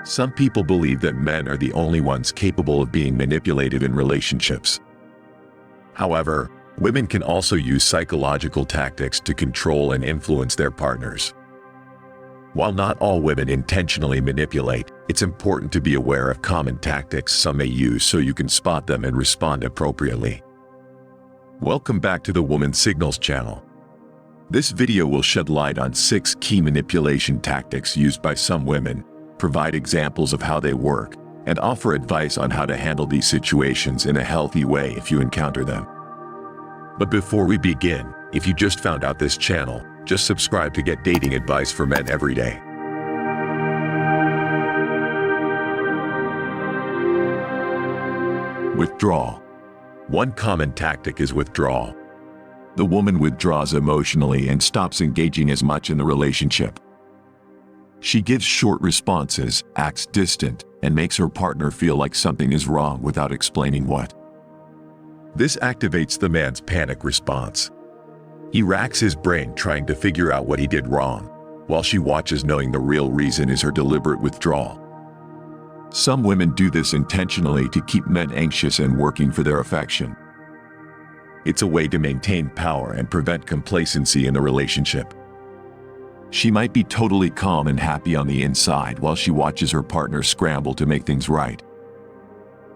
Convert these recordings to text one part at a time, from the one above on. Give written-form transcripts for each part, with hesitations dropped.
Some people believe that men are the only ones capable of being manipulative in relationships. However, women can also use psychological tactics to control and influence their partners. While not all women intentionally manipulate, it's important to be aware of common tactics some may use so you can spot them and respond appropriately. Welcome back to the Woman Signals channel. This video will shed light on 6 key manipulation tactics used by some women, provide examples of how they work, and offer advice on how to handle these situations in a healthy way if you encounter them. But before we begin, if you just found out this channel, just subscribe to get dating advice for men every day. Withdrawal. One common tactic is withdrawal. The woman withdraws emotionally and stops engaging as much in the relationship. She gives short responses, acts distant, and makes her partner feel like something is wrong without explaining what. This activates the man's panic response. He racks his brain trying to figure out what he did wrong, while she watches knowing the real reason is her deliberate withdrawal. Some women do this intentionally to keep men anxious and working for their affection. It's a way to maintain power and prevent complacency in the relationship. She might be totally calm and happy on the inside while she watches her partner scramble to make things right.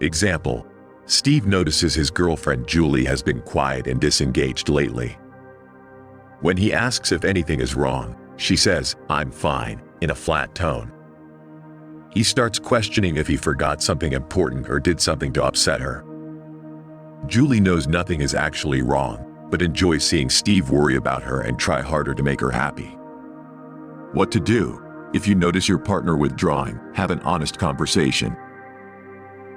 Example: Steve notices his girlfriend Julie has been quiet and disengaged lately. When he asks if anything is wrong, she says, "I'm fine," in a flat tone. He starts questioning if he forgot something important or did something to upset her. Julie knows nothing is actually wrong, but enjoys seeing Steve worry about her and try harder to make her happy. What to do? If you notice your partner withdrawing, have an honest conversation.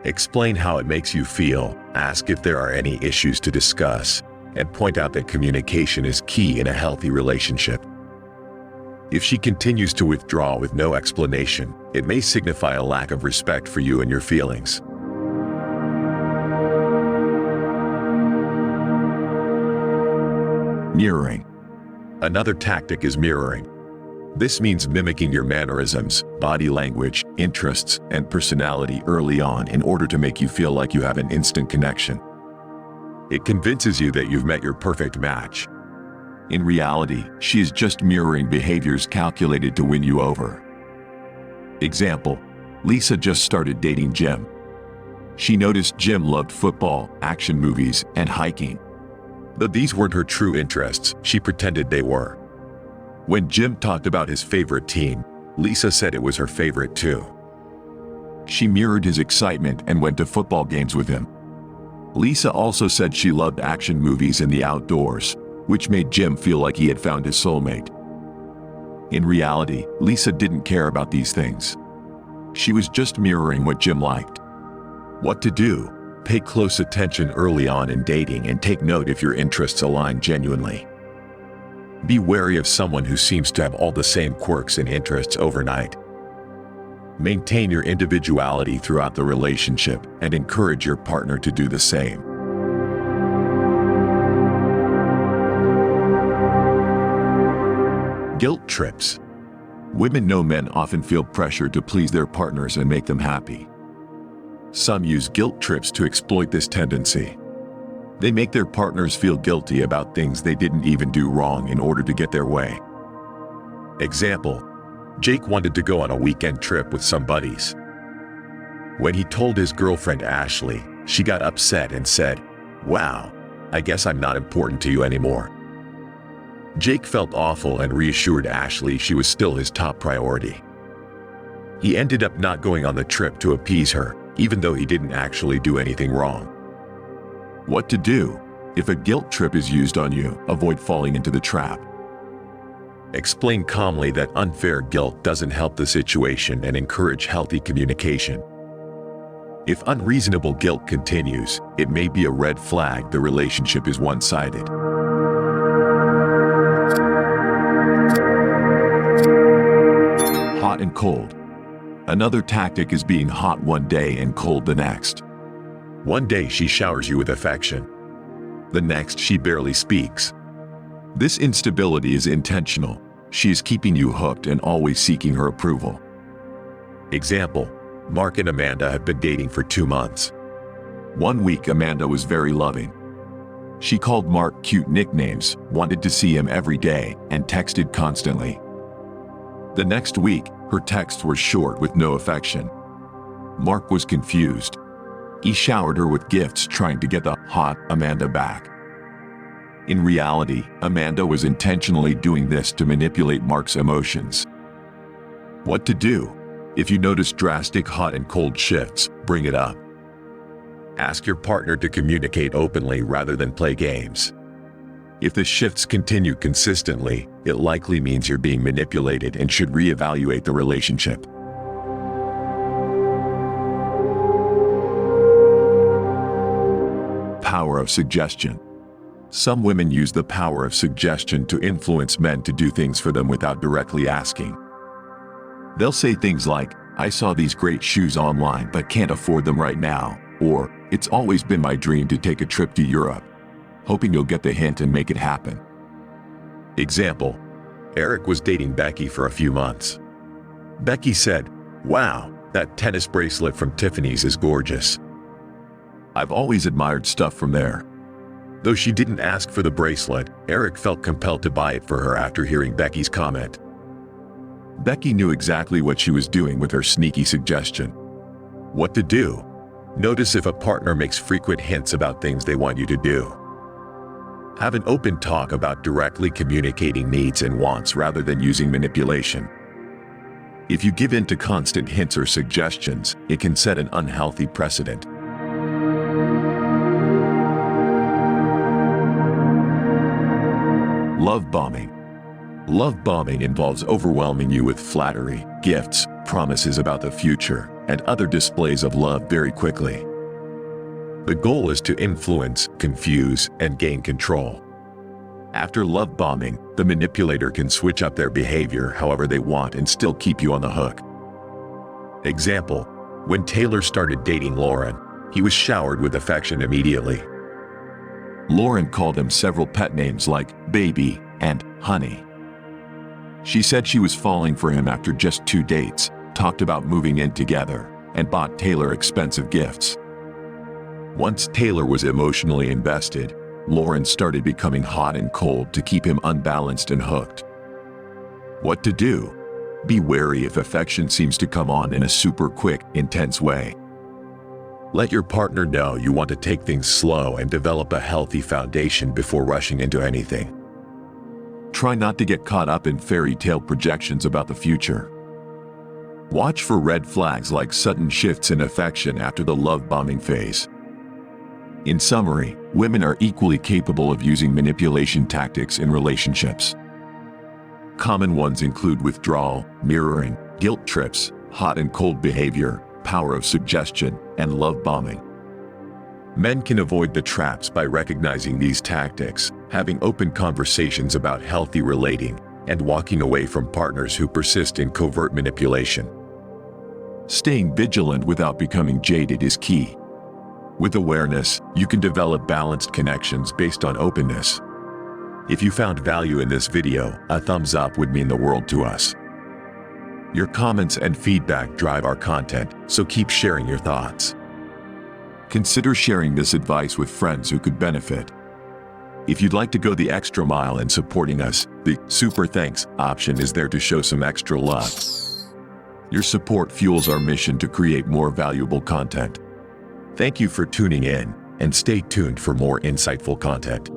Explain how it makes you feel, ask if there are any issues to discuss, and point out that communication is key in a healthy relationship. If she continues to withdraw with no explanation, it may signify a lack of respect for you and your feelings. Mirroring. Another tactic is mirroring. This means mimicking your mannerisms, body language, interests, and personality early on in order to make you feel like you have an instant connection. It convinces you that you've met your perfect match. In reality, she is just mirroring behaviors calculated to win you over. Example: Lisa just started dating Jim. She noticed Jim loved football, action movies, and hiking. Though these weren't her true interests, she pretended they were. When Jim talked about his favorite team, Lisa said it was her favorite too. She mirrored his excitement and went to football games with him. Lisa also said she loved action movies and the outdoors, which made Jim feel like he had found his soulmate. In reality, Lisa didn't care about these things. She was just mirroring what Jim liked. What to do? Pay close attention early on in dating and take note if your interests align genuinely. Be wary of someone who seems to have all the same quirks and interests overnight. Maintain your individuality throughout the relationship and encourage your partner to do the same. Guilt trips. Women know men often feel pressure to please their partners and make them happy. Some use guilt trips to exploit this tendency. They make their partners feel guilty about things they didn't even do wrong in order to get their way. Example: Jake wanted to go on a weekend trip with some buddies. When he told his girlfriend Ashley, she got upset and said, "Wow, I guess I'm not important to you anymore." Jake felt awful and reassured Ashley she was still his top priority. He ended up not going on the trip to appease her, even though he didn't actually do anything wrong. What to do? If a guilt trip is used on you, avoid falling into the trap. Explain calmly that unfair guilt doesn't help the situation and encourage healthy communication. If unreasonable guilt continues, it may be a red flag the relationship is one-sided. Hot and cold. Another tactic is being hot one day and cold the next. One day she showers you with affection. The next she barely speaks. This instability is intentional. She is keeping you hooked and always seeking her approval. Example: Mark and Amanda have been dating for 2 months. One week, Amanda was very loving. She called Mark cute nicknames, wanted to see him every day, and texted constantly. The next week, her texts were short with no affection. Mark was confused. He showered her with gifts, trying to get the hot Amanda back. In reality, Amanda was intentionally doing this to manipulate Mark's emotions. What to do? If you notice drastic hot and cold shifts, bring it up. Ask your partner to communicate openly rather than play games. If the shifts continue consistently, it likely means you're being manipulated and should reevaluate the relationship. Power of suggestion. Some women use the power of suggestion to influence men to do things for them without directly asking. They'll say things like, "I saw these great shoes online but can't afford them right now," or, "It's always been my dream to take a trip to Europe," hoping you'll get the hint and make it happen. Example: Eric was dating Becky for a few months. Becky said, "Wow, that tennis bracelet from Tiffany's is gorgeous. I've always admired stuff from there." Though she didn't ask for the bracelet, Eric felt compelled to buy it for her after hearing Becky's comment. Becky knew exactly what she was doing with her sneaky suggestion. What to do? Notice if a partner makes frequent hints about things they want you to do. Have an open talk about directly communicating needs and wants rather than using manipulation. If you give in to constant hints or suggestions, it can set an unhealthy precedent. Love bombing. Love bombing involves overwhelming you with flattery, gifts, promises about the future, and other displays of love very quickly. The goal is to influence, confuse, and gain control. After love bombing, the manipulator can switch up their behavior however they want and still keep you on the hook. Example: when Taylor started dating Lauren, he was showered with affection immediately. Lauren called him several pet names like baby and honey. She said she was falling for him after just 2 dates, talked about moving in together, and bought Taylor expensive gifts. Once Taylor was emotionally invested, Lauren started becoming hot and cold to keep him unbalanced and hooked. What to do? Be wary if affection seems to come on in a super quick, intense way. Let your partner know you want to take things slow and develop a healthy foundation before rushing into anything. Try not to get caught up in fairy tale projections about the future. Watch for red flags like sudden shifts in affection after the love bombing phase. In summary, women are equally capable of using manipulation tactics in relationships. Common ones include withdrawal, mirroring, guilt trips, hot and cold behavior, power of suggestion, and love bombing. Men can avoid the traps by recognizing these tactics, having open conversations about healthy relating, and walking away from partners who persist in covert manipulation. Staying vigilant without becoming jaded is key. With awareness, you can develop balanced connections based on openness. If you found value in this video, a thumbs up would mean the world to us. Your comments and feedback drive our content, so keep sharing your thoughts. Consider sharing this advice with friends who could benefit. If you'd like to go the extra mile in supporting us, the Super Thanks option is there to show some extra love. Your support fuels our mission to create more valuable content. Thank you for tuning in, and stay tuned for more insightful content.